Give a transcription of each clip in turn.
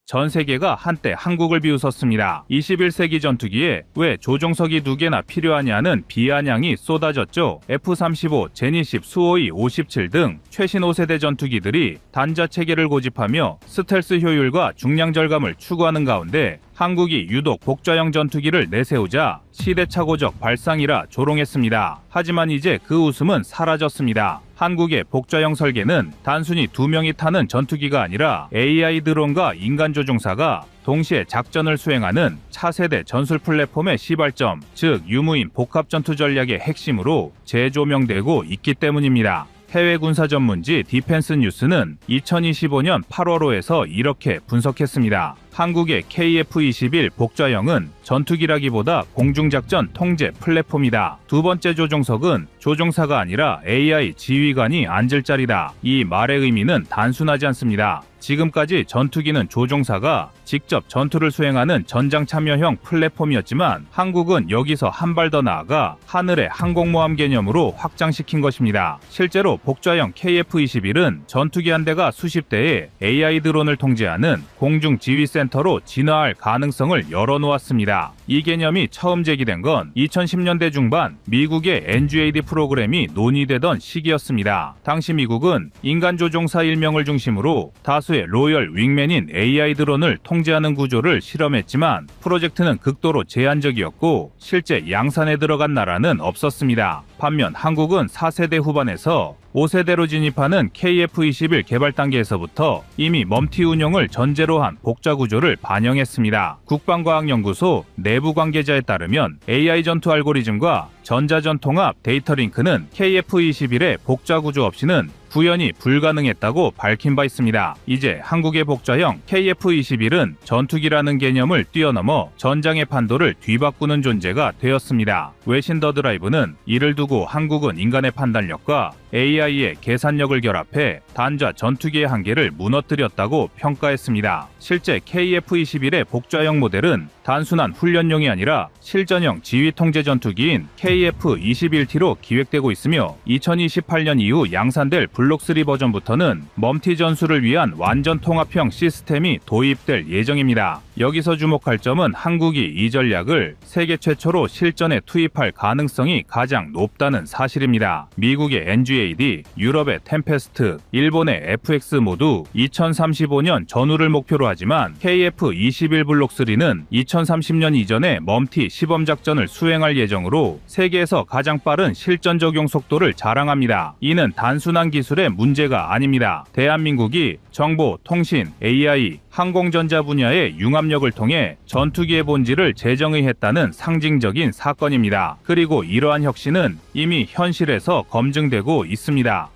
전 세계가 한때 한국을 비웃었습니다. 21세기 전투기에 왜 조종석이 2개나 필요하냐는 비아냥이 쏟아졌죠. F-35, 제니10, 수호이 57 등 최신 5세대 전투기들이 단자 체계를 고집하며 스텔스 효율과 중량 절감을 추구하는 가운데 한국이 유독 복좌형 전투기를 내세우자 시대착오적 발상이라 조롱했습니다. 하지만 이제 그 웃음은 사라졌습니다. 한국의 복좌형 설계는 단순히 2명이 타는 전투기가 아니라 AI 드론과 인간 조종사가 동시에 작전을 수행하는 차세대 전술 플랫폼의 시발점, 즉 유무인 복합 전투 전략의 핵심으로 재조명되고 있기 때문입니다. 해외 군사 전문지 디펜스 뉴스는 2025년 8월호에서 이렇게 분석했습니다. 한국의 KF-21 복좌형은 전투기라기보다 공중작전 통제 플랫폼이다. 두 번째 조종석은 조종사가 아니라 AI 지휘관이 앉을 자리다. 이 말의 의미는 단순하지 않습니다. 지금까지 전투기는 조종사가 직접 전투를 수행하는 전장 참여형 플랫폼이었지만 한국은 여기서 한 발 더 나아가 하늘의 항공모함 개념으로 확장시킨 것입니다. 실제로 복좌형 KF-21은 전투기 한 대가 수십 대의 AI 드론을 통제하는 공중 지휘센터로 진화할 가능성을 열어놓았습니다. 이 개념이 처음 제기된 건 2010년대 중반 미국의 NGAD 프로그램이 논의되던 시기였습니다. 당시 미국은 인간 조종사 1명을 중심으로 다수의 로열 윙맨인 AI 드론을 통제하는 구조를 실험했지만 프로젝트는 극도로 제한적이었고 실제 양산에 들어간 나라는 없었습니다. 반면 한국은 4세대 후반에서 5세대로 진입하는 KF-21 개발 단계에서부터 이미 멈티 운용을 전제로 한 복좌 구조를 반영했습니다. 국방과학연구소 내부 관계자에 따르면 AI 전투 알고리즘과 전자전통합 데이터 링크는 KF-21의 복좌 구조 없이는 구현이 불가능했다고 밝힌 바 있습니다. 이제 한국의 복좌형 KF-21은 전투기라는 개념을 뛰어넘어 전장의 판도를 뒤바꾸는 존재가 되었습니다. 외신 더 드라이브는 이를 두고 한국은 인간의 판단력과 AI의 계산력을 결합해 단자 전투기의 한계를 무너뜨렸다고 평가했습니다. 실제 KF-21의 복좌형 모델은 단순한 훈련용이 아니라 실전형 지휘 통제 전투기인 KF-21T로 기획되고 있으며 2028년 이후 양산될 블록3 버전부터는 멈티 전술을 위한 완전 통합형 시스템이 도입될 예정입니다. 여기서 주목할 점은 한국이 이 전략을 세계 최초로 실전에 투입할 가능성이 가장 높다는 사실입니다. 미국의 NGAD, 유럽의 템페스트, 일본의 FX 모두 2035년 전후를 목표로 하지만 KF-21 블록3는 2030년 이전에 멈티 시범작전을 수행할 예정으로 세계에서 가장 빠른 실전 적용 속도를 자랑합니다. 이는 단순한 기술의 문제가 아닙니다. 대한민국이 정보, 통신, AI, 항공전자 분야의 융합력을 통해 전투기의 본질을 재정의했다는 상징적인 사건입니다. 그리고 이러한 혁신은 이미 현실에서 검증되고 있습니다.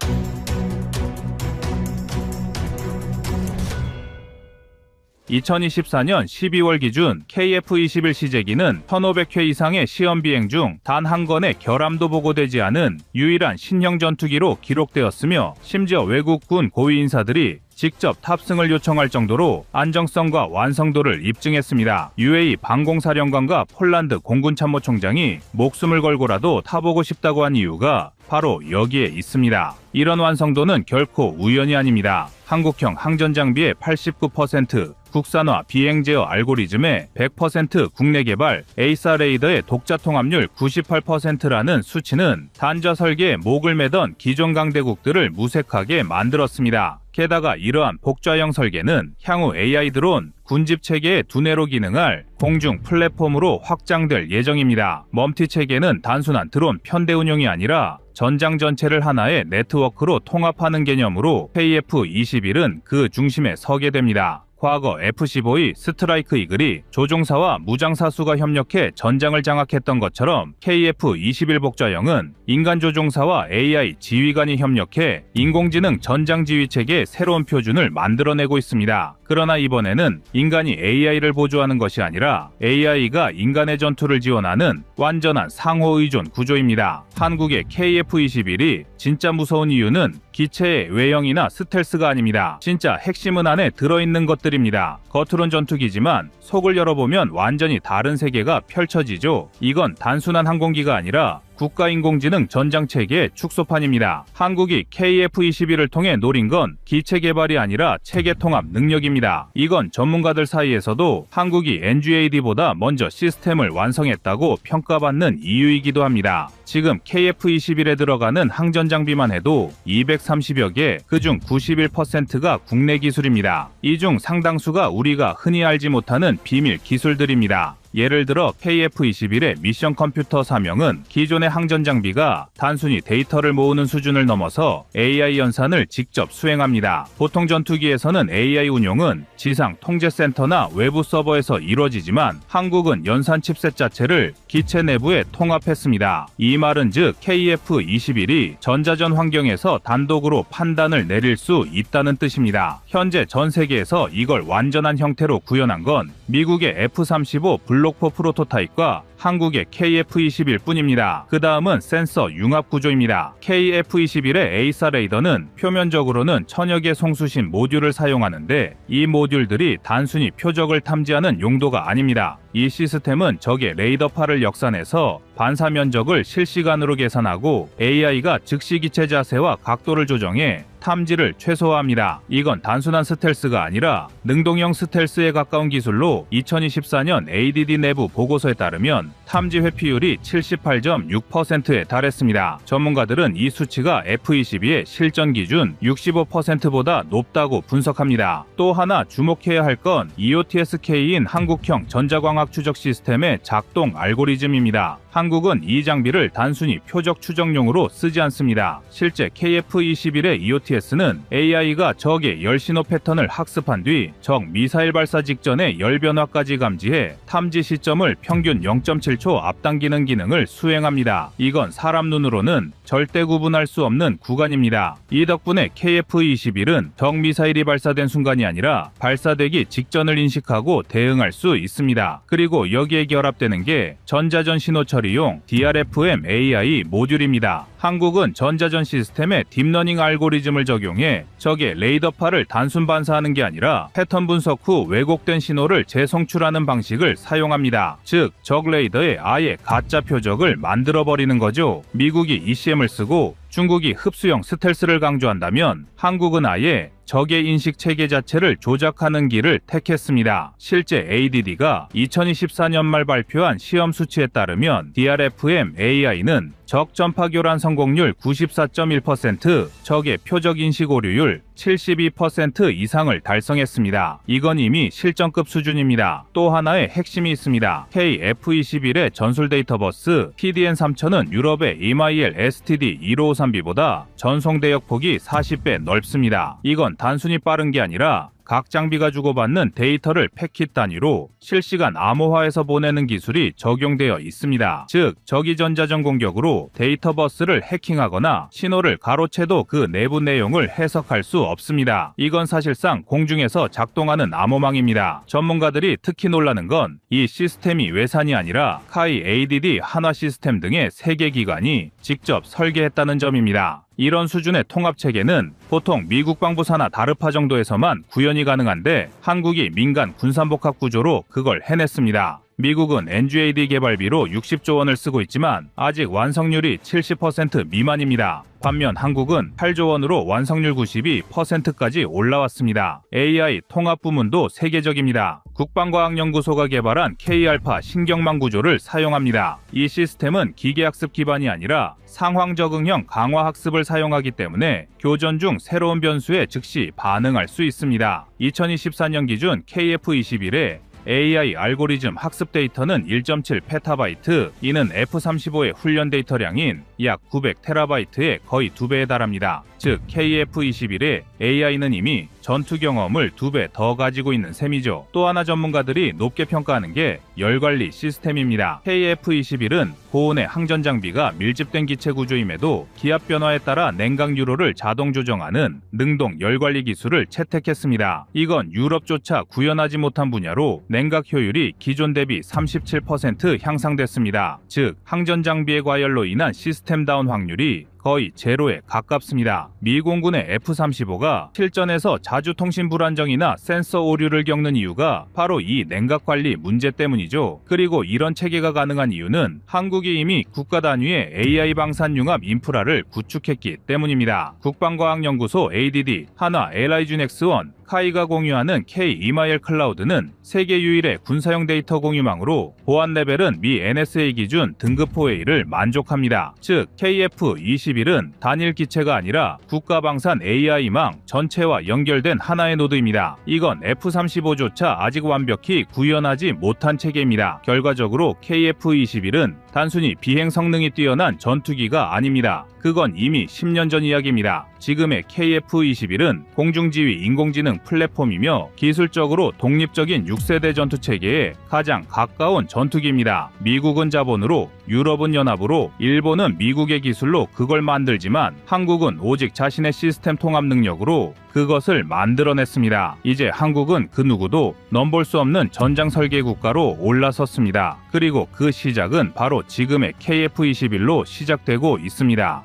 (2024년 12월) 기준 KF-21 시제기는 1,500회 이상의 시험 비행 중 단 한 건의 결함도 보고되지 않은 유일한 신형 전투기로 기록되었으며 심지어 외국군 고위 인사들이 직접 탑승을 요청할 정도로 안정성과 완성도를 입증했습니다. UAE 방공사령관과 폴란드 공군참모총장이 목숨을 걸고라도 타보고 싶다고 한 이유가 바로 여기에 있습니다. 이런 완성도는 결코 우연이 아닙니다. 한국형 항전장비의 89%, 국산화 비행 제어 알고리즘의 100% 국내 개발, 에이사 레이더의 독자 통합률 98%라는 수치는 단자 설계에 목을 매던 기존 강대국들을 무색하게 만들었습니다. 게다가 이러한 복좌형 설계는 향후 AI 드론, 군집 체계의 두뇌로 기능할 공중 플랫폼으로 확장될 예정입니다. 멈티 체계는 단순한 드론 편대 운용이 아니라 전장 전체를 하나의 네트워크로 통합하는 개념으로 KF-21은 그 중심에 서게 됩니다. 과거 F-15의 스트라이크 이글이 조종사와 무장사수가 협력해 전장을 장악했던 것처럼 KF-21 복좌형은 인간 조종사와 AI 지휘관이 협력해 인공지능 전장 지휘체계의 새로운 표준을 만들어내고 있습니다. 그러나 이번에는 인간이 AI를 보조하는 것이 아니라 AI가 인간의 전투를 지원하는 완전한 상호의존 구조입니다. 한국의 KF-21이 진짜 무서운 이유는 기체의 외형이나 스텔스가 아닙니다. 진짜 핵심은 안에 들어있는 것들입니다. 겉으론 전투기지만 속을 열어보면 완전히 다른 세계가 펼쳐지죠. 이건 단순한 항공기가 아니라 국가인공지능 전장체계의 축소판입니다. 한국이 KF-21을 통해 노린 건 기체 개발이 아니라 체계 통합 능력입니다. 이건 전문가들 사이에서도 한국이 NGAD보다 먼저 시스템을 완성했다고 평가받는 이유이기도 합니다. 지금 KF-21에 들어가는 항전 장비만 해도 230여 개, 그중 91%가 국내 기술입니다. 이 중 상당수가 우리가 흔히 알지 못하는 비밀 기술들입니다. 예를 들어 KF-21의 미션 컴퓨터 사명은 기존의 항전 장비가 단순히 데이터를 모으는 수준을 넘어서 AI 연산을 직접 수행합니다. 보통 전투기에서는 AI 운용은 지상 통제센터나 외부 서버에서 이루어지지만 한국은 연산 칩셋 자체를 기체 내부에 통합했습니다. 이 말은 즉 KF-21이 전자전 환경에서 단독으로 판단을 내릴 수 있다는 뜻입니다. 현재 전 세계에서 이걸 완전한 형태로 구현한 건 미국의 F-35 블록4 프로토타입과 한국의 KF-21 뿐입니다. 그 다음은 센서 융합 구조입니다. KF-21의 A사 레이더는 표면적으로는 천여 개 송수신 모듈을 사용하는데 이 모듈들이 단순히 표적을 탐지하는 용도가 아닙니다. 이 시스템은 적의 레이더파를 역산해서 반사 면적을 실시간으로 계산하고 AI가 즉시 기체 자세와 각도를 조정해 탐지를 최소화합니다. 이건 단순한 스텔스가 아니라 능동형 스텔스에 가까운 기술로 2024년 ADD 내부 보고서에 따르면 탐지 회피율이 78.6%에 달했습니다. 전문가들은 이 수치가 F-22의 실전 기준 65%보다 높다고 분석합니다. 또 하나 주목해야 할 건 EOTSK인 한국형 전자광학 추적 시스템의 작동 알고리즘입니다. 한국은 이 장비를 단순히 표적 추정용으로 쓰지 않습니다. 실제 KF-21의 EOTS는 AI가 적의 열신호 패턴을 학습한 뒤 적 미사일 발사 직전의 열 변화까지 감지해 탐지 시점을 평균 0.7초 앞당기는 기능을 수행합니다. 이건 사람 눈으로는 절대 구분할 수 없는 구간입니다. 이 덕분에 KF-21은 적 미사일이 발사된 순간이 아니라 발사되기 직전을 인식하고 대응할 수 있습니다. 그리고 여기에 결합되는 게 전자전 신호 처리용 DRFM AI 모듈입니다. 한국은 전자전 시스템에 딥러닝 알고리즘을 적용해 적의 레이더파를 단순 반사하는 게 아니라 패턴 분석 후 왜곡된 신호를 재송출하는 방식을 사용합니다. 즉, 적 레이더에 아예 가짜 표적을 만들어버리는 거죠. 미국이 ECM을 쓰고 중국이 흡수형 스텔스를 강조한다면 한국은 아예 적의 인식 체계 자체를 조작하는 길을 택했습니다. 실제 ADD가 2024년 말 발표한 시험 수치에 따르면 DRFM AI는 적 전파 교란 성공률 94.1%, 적의 표적 인식 오류율 72% 이상을 달성했습니다. 이건 이미 실전급 수준입니다. 또 하나의 핵심이 있습니다. KF-21의 전술 데이터 버스 PDN-3000은 유럽의 EMIL STD-1553B보다 전송 대역 폭이 40배 넓습니다. 이건 단순히 빠른 게 아니라 각 장비가 주고받는 데이터를 패킷 단위로 실시간 암호화해서 보내는 기술이 적용되어 있습니다. 즉, 적이 전자전 공격으로 데이터 버스를 해킹하거나 신호를 가로채도 그 내부 내용을 해석할 수 없습니다. 이건 사실상 공중에서 작동하는 암호망입니다. 전문가들이 특히 놀라는 건 이 시스템이 외산이 아니라 카이 ADD 한화 시스템 등의 세계 기관이 직접 설계했다는 점입니다. 이런 수준의 통합체계는 보통 미국 방부사나 다르파 정도에서만 구현이 가능한데 한국이 민간 군산복합 구조로 그걸 해냈습니다. 미국은 NGAD 개발비로 60조 원을 쓰고 있지만 아직 완성률이 70% 미만입니다. 반면 한국은 8조 원으로 완성률 92%까지 올라왔습니다. AI 통합 부문도 세계적입니다. 국방과학연구소가 개발한 K-알파 신경망 구조를 사용합니다. 이 시스템은 기계학습 기반이 아니라 상황 적응형 강화 학습을 사용하기 때문에 교전 중 새로운 변수에 즉시 반응할 수 있습니다. 2024년 기준 KF-21의 AI 알고리즘 학습 데이터는 1.7페타바이트, 이는 F-35의 훈련 데이터량인 약 900테라바이트의 거의 2배에 달합니다. 즉, KF-21의 AI는 이미 전투 경험을 2배 더 가지고 있는 셈이죠. 또 하나 전문가들이 높게 평가하는 게 열관리 시스템입니다. KF-21은 고온의 항전 장비가 밀집된 기체 구조임에도 기압 변화에 따라 냉각 유로를 자동 조정하는 능동 열관리 기술을 채택했습니다. 이건 유럽조차 구현하지 못한 분야로 냉각 효율이 기존 대비 37% 향상됐습니다. 즉, 항전 장비의 과열로 인한 시스템 다운 확률이 거의 제로에 가깝습니다. 미 공군의 F-35가 실전에서 자주 통신 불안정이나 센서 오류를 겪는 이유가 바로 이 냉각 관리 문제 때문이죠. 그리고 이런 체계가 가능한 이유는 한국이 이미 국가 단위의 AI 방산융합 인프라를 구축했기 때문입니다. 국방과학연구소 ADD, 한화 LIG-X1, 카이가 공유하는 K-이마일 클라우드는 세계 유일의 군사용 데이터 공유망으로 보안 레벨은 미 NSA 기준 등급 4A를 만족합니다. 즉 KF-21은 단일 기체가 아니라 국가방산 AI망 전체와 연결된 하나의 노드입니다. 이건 F-35조차 아직 완벽히 구현하지 못한 체계입니다. 결과적으로 KF-21은 단순히 비행 성능이 뛰어난 전투기가 아닙니다. 그건 이미 10년 전 이야기입니다. 지금의 KF-21은 공중지휘 인공지능 플랫폼이며 기술적으로 독립적인 6세대 전투체계에 가장 가까운 전투기입니다. 미국은 자본으로, 유럽은 연합으로, 일본은 미국의 기술로 그걸 만들지만 한국은 오직 자신의 시스템 통합 능력으로 그것을 만들어냈습니다. 이제 한국은 그 누구도 넘볼 수 없는 전장 설계 국가로 올라섰습니다. 그리고 그 시작은 바로 지금의 KF-21로 시작되고 있습니다.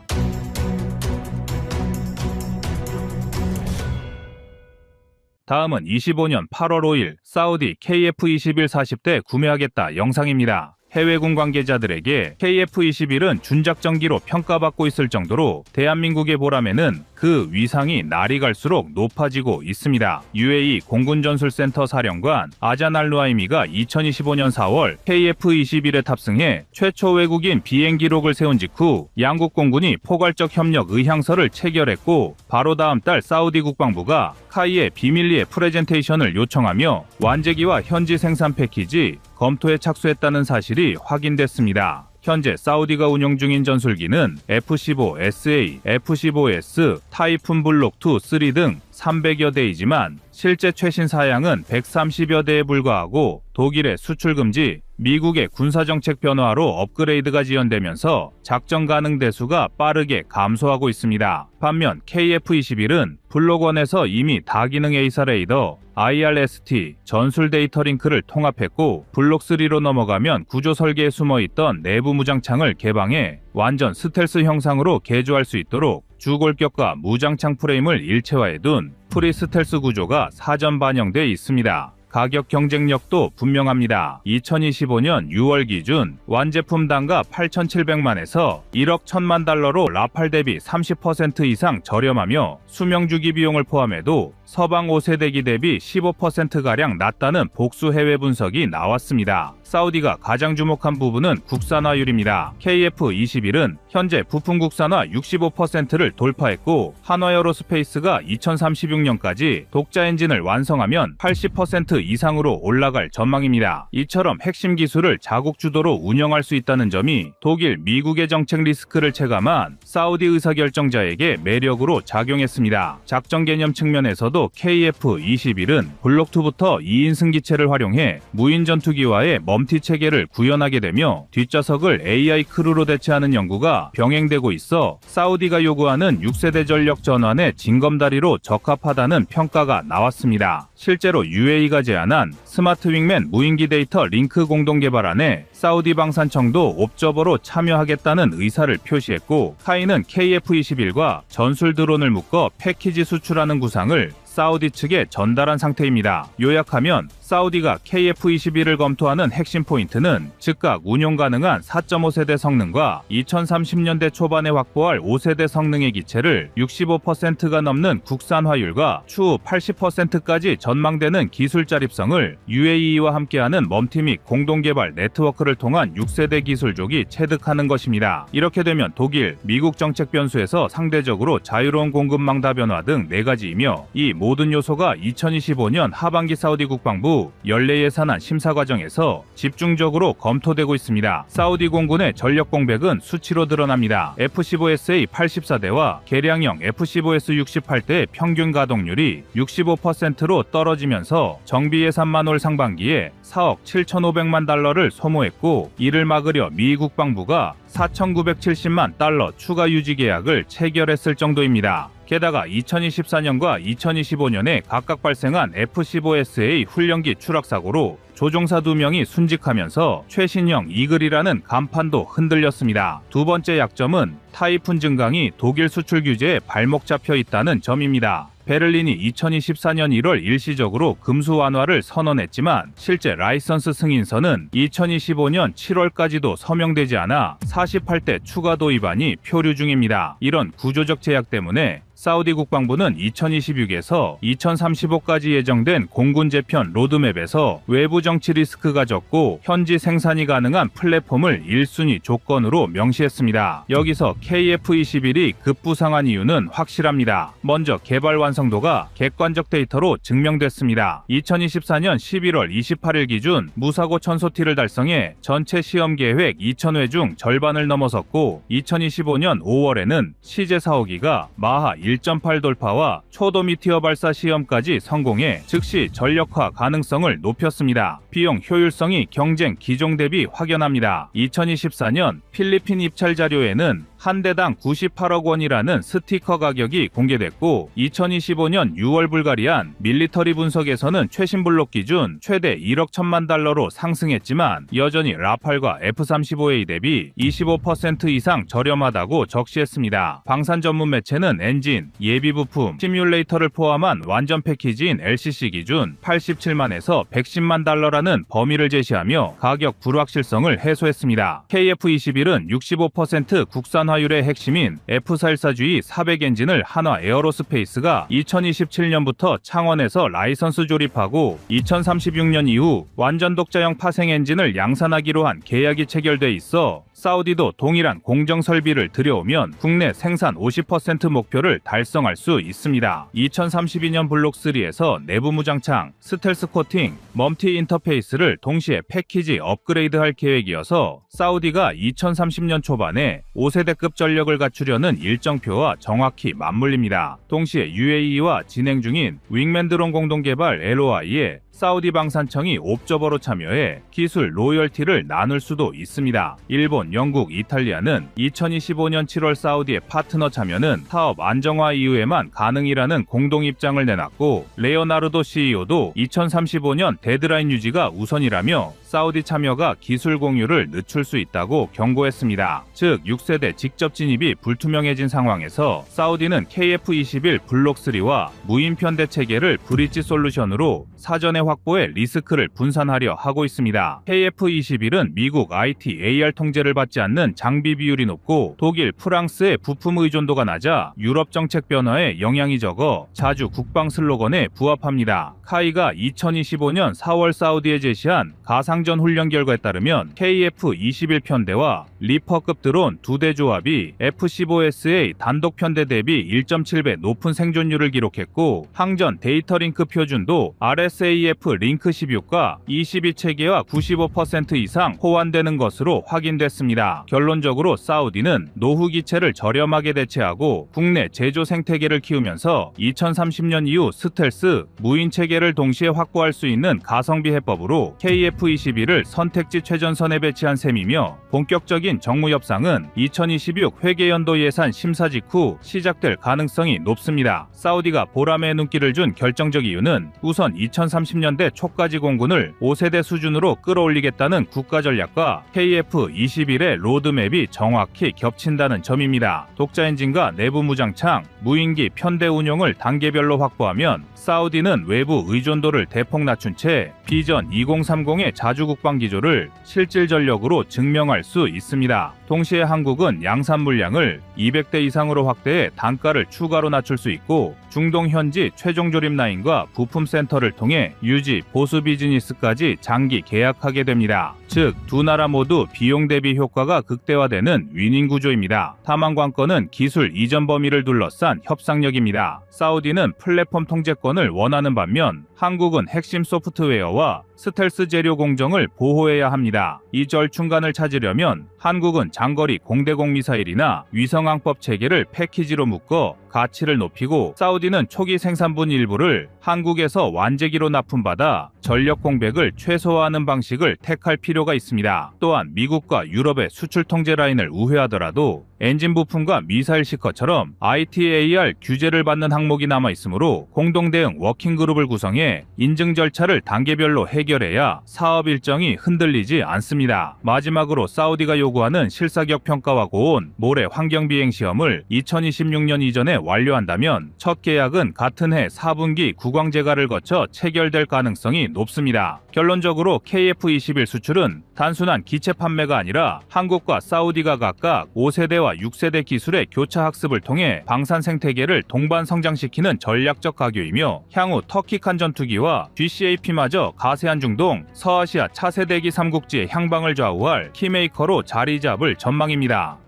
다음은 25년 8월 5일 사우디 KF-21 40대 구매하겠다 영상입니다. 해외군 관계자들에게 KF-21은 준작전기로 평가받고 있을 정도로 대한민국의 보람에는 그 위상이 날이 갈수록 높아지고 있습니다. UAE 공군전술센터 사령관 아잔 알루아이미가 2025년 4월 KF-21에 탑승해 최초 외국인 비행 기록을 세운 직후 양국 공군이 포괄적 협력 의향서를 체결했고 바로 다음 달 사우디 국방부가 카이의 비밀리에 프레젠테이션을 요청하며 완제기와 현지 생산 패키지 검토에 착수했다는 사실이 확인됐습니다. 현재 사우디가 운영 중인 전술기는 F-15SA, F-15S, 타이푼 블록 2, 3 등 300여 대이지만 실제 최신 사양은 130여 대에 불과하고 독일의 수출 금지, 미국의 군사정책 변화로 업그레이드가 지연되면서 작전 가능 대수가 빠르게 감소하고 있습니다. 반면 KF-21은 블록 1에서 이미 다기능 A사 레이더, IRST, 전술 데이터 링크를 통합했고 블록 3로 넘어가면 구조 설계에 숨어있던 내부 무장창을 개방해 완전 스텔스 형상으로 개조할 수 있도록 주골격과 무장창 프레임을 일체화해둔 프리 스텔스 구조가 사전 반영돼 있습니다. 가격 경쟁력도 분명합니다. 2025년 6월 기준 완제품 단가 8,700만에서 1억 1,000만 달러로 라팔 대비 30% 이상 저렴하며 수명주기 비용을 포함해도 서방 5세대기 대비 15%가량 낮다는 복수 해외 분석이 나왔습니다. 사우디가 가장 주목한 부분은 국산화율입니다. KF-21은 현재 부품 국산화 65%를 돌파했고 한화에어로스페이스가 2036년까지 독자 엔진을 완성하면 80% 이상으로 올라갈 전망입니다. 이처럼 핵심 기술을 자국 주도로 운영할 수 있다는 점이 독일, 미국의 정책 리스크를 체감한 사우디 의사결정자에게 매력으로 작용했습니다. 작전 개념 측면에서도 KF-21은 블록2부터 2인승 기체를 활용해 무인 전투기와의 멀티 체계를 구현하게 되며 뒷좌석을 AI 크루로 대체하는 연구가 병행되고 있어 사우디가 요구하는 6세대 전력 전환의 징검다리로 적합하다는 평가가 나왔습니다. 실제로 UAE가 제안한 스마트 윙맨 무인기 데이터 링크 공동 개발안에 사우디 방산청도 옵저버로 참여하겠다는 의사를 표시했고 카이는 KF-21과 전술 드론을 묶어 패키지 수출하는 구상을 사우디 측에 전달한 상태입니다. 요약하면 사우디가 KF-21을 검토하는 핵심 포인트는 즉각 운용 가능한 4.5세대 성능과 2030년대 초반에 확보할 5세대 성능의 기체를 65%가 넘는 국산화율과 추후 80%까지 전망되는 기술 자립성을 UAE와 함께하는 멈티 및 공동개발 네트워크를 통한 6세대 기술족이 체득하는 것입니다. 이렇게 되면 독일, 미국 정책 변수에서 상대적으로 자유로운 공급망 다변화 등 4가지이며 이 모든 요소가 2025년 하반기 사우디 국방부 연례 예산안 심사 과정에서 집중적으로 검토되고 있습니다. 사우디 공군의 전력 공백은 수치로 드러납니다. F-15SA 84대와 개량형 F-15S 68대의 평균 가동률이 65%로 떨어지면서 정비 예산만 올 상반기에 4억 7,500만 달러를 소모했고 이를 막으려 미 국방부가 4,970만 달러 추가 유지 계약을 체결했을 정도입니다. 게다가 2024년과 2025년에 각각 발생한 F-15SA 훈련기 추락 사고로 조종사 2명이 순직하면서 최신형 이글이라는 간판도 흔들렸습니다. 두 번째 약점은 타이푼 증강이 독일 수출 규제에 발목 잡혀 있다는 점입니다. 베를린이 2024년 1월 일시적으로 금수 완화를 선언했지만 실제 라이선스 승인서는 2025년 7월까지도 서명되지 않아 48대 추가 도입안이 표류 중입니다. 이런 구조적 제약 때문에 사우디 국방부는 2026에서 2035까지 예정된 공군 재편 로드맵에서 외부 정치 리스크가 적고 현지 생산이 가능한 플랫폼을 1순위 조건으로 명시했습니다. 여기서 KF-21이 급부상한 이유는 확실합니다. 먼저 개발 완성도가 객관적 데이터로 증명됐습니다. 2024년 11월 28일 기준 무사고 1000소티를 달성해 전체 시험 계획 2000회 중 절반을 넘어섰고 2025년 5월에는 시제 4호기가 마하 1.8 돌파와 초도미티어 발사 시험까지 성공해 즉시 전력화 가능성을 높였습니다. 비용 효율성이 경쟁 기종 대비 확연합니다. 2024년 필리핀 입찰 자료에는 한 대당 98억 원이라는 스티커 가격이 공개됐고 2025년 6월 불가리안 밀리터리 분석에서는 최신 블록 기준 최대 1억 1000만 달러로 상승했지만 여전히 라팔과 F-35A 대비 25% 이상 저렴하다고 적시했습니다. 방산 전문 매체는 엔진, 예비 부품, 시뮬레이터를 포함한 완전 패키지인 LCC 기준 87만에서 110만 달러라는 범위를 제시하며 가격 불확실성을 해소했습니다. KF-21은 65% 국산화율의 핵심인 F414G 400 엔진을 한화 에어로스페이스가 2027년부터 창원에서 라이선스 조립하고 2036년 이후 완전 독자형 파생 엔진을 양산하기로 한 계약이 체결돼 있어 사우디도 동일한 공정 설비를 들여오면 국내 생산 50% 목표를 달성할 수 있습니다. 2032년 블록 3에서 내부 무장창, 스텔스 코팅, 멈티 인터페이스를 동시에 패키지 업그레이드할 계획이어서 사우디가 2030년 초반에 5세대급 전력을 갖추려는 일정표와 정확히 맞물립니다. 동시에 UAE와 진행 중인 윙맨 드론 공동 개발 LOI에 사우디 방산청이 옵저버로 참여해 기술 로열티를 나눌 수도 있습니다. 일본, 영국, 이탈리아는 2025년 7월 사우디의 파트너 참여는 사업 안정화 이후에만 가능이라는 공동 입장을 내놨고 레오나르도 CEO도 2035년 데드라인 유지가 우선이라며 사우디 참여가 기술 공유를 늦출 수 있다고 경고했습니다. 즉 6세대 직접 진입이 불투명해진 상황에서 사우디는 KF-21 블록 3와 무인 편대 체계를 브릿지 솔루션으로 사전에 확보해 리스크를 분산하려 하고 있습니다. KF-21은 미국 ITAR 통제를 받지 않는 장비 비율이 높고 독일, 프랑스의 부품 의존도가 낮아 유럽 정책 변화에 영향이 적어 자주 국방 슬로건에 부합합니다. 카이가 2025년 4월 사우디에 제시한 가상전 훈련 결과에 따르면 KF-21 편대와 리퍼급 드론 2대 조합이 F-15SA 단독 편대 대비 1.7배 높은 생존율을 기록했고 항전 데이터 링크 표준도 RSAF 링크 16과 22 체계와 95% 이상 호환되는 것으로 확인됐습니다. 결론적으로 사우디는 노후 기체를 저렴하게 대체하고 국내 제조 생태계를 키우면서 2030년 이후 스텔스, 무인 체계를 동시에 확보할 수 있는 가성비 해법으로 KF-21을 선택지 최전선에 배치한 셈이며 본격적인 정무 협상은 2026 회계연도 예산 심사 직후 시작될 가능성이 높습니다. 사우디가 보람의 눈길을 준 결정적 이유는 우선 2030년대 초까지 공군을 5세대 수준으로 끌어올리겠다는 국가 전략과 KF-21의 로드맵이 정확히 겹친다는 점입니다. 독자 엔진과 내부 무장창, 무인기 편대 운용을 단계별로 확보하면 사우디는 외부 의존도를 대폭 낮춘 채 비전 2030의 자주 국방 기조를 실질 전력으로 증명할 수 있습니다. 동시에 한국은 양산 물량을 200대 이상으로 확대해 단가를 추가로 낮출 수 있고 중동 현지 최종 조립 라인과 부품 센터를 통해 유지, 보수 비즈니스까지 장기 계약하게 됩니다. 즉, 두 나라 모두 비용 대비 효과가 극대화되는 윈윈 구조입니다. 다만 관건은 기술 이전 범위를 둘러싼 협상력입니다. 사우디는 플랫폼 통제권을 원하는 반면 한국은 핵심 소프트웨어와 스텔스 재료 공정을 보호해야 합니다. 이 절충간을 찾으려면 한국은 장거리 공대공 미사일이나 위성항법 체계를 패키지로 묶어 가치를 높이고 사우디는 초기 생산분 일부를 한국에서 완제기로 납품받아 전력 공백을 최소화하는 방식을 택할 필요가 필요가 있습니다. 또한 미국과 유럽의 수출 통제 라인을 우회하더라도 엔진 부품과 미사일 시커처럼 ITAR 규제를 받는 항목이 남아 있으므로 공동 대응 워킹 그룹을 구성해 인증 절차를 단계별로 해결해야 사업 일정이 흔들리지 않습니다. 마지막으로 사우디가 요구하는 실사격 평가와 고온, 모래 환경 비행 시험을 2026년 이전에 완료한다면 첫 계약은 같은 해 4분기 국왕 재가를 거쳐 체결될 가능성이 높습니다. 결론적으로 KF-21 수출은 단순한 기체 판매가 아니라 한국과 사우디가 각각 5세대와 6세대 기술의 교차 학습을 통해 방산 생태계를 동반 성장시키는 전략적 가교이며 향후 터키칸 전투기와 GCAP마저 가세안 중동, 서아시아 차세대기 3국지의 향방을 좌우할 키메이커로 자리 잡을 전망입니다.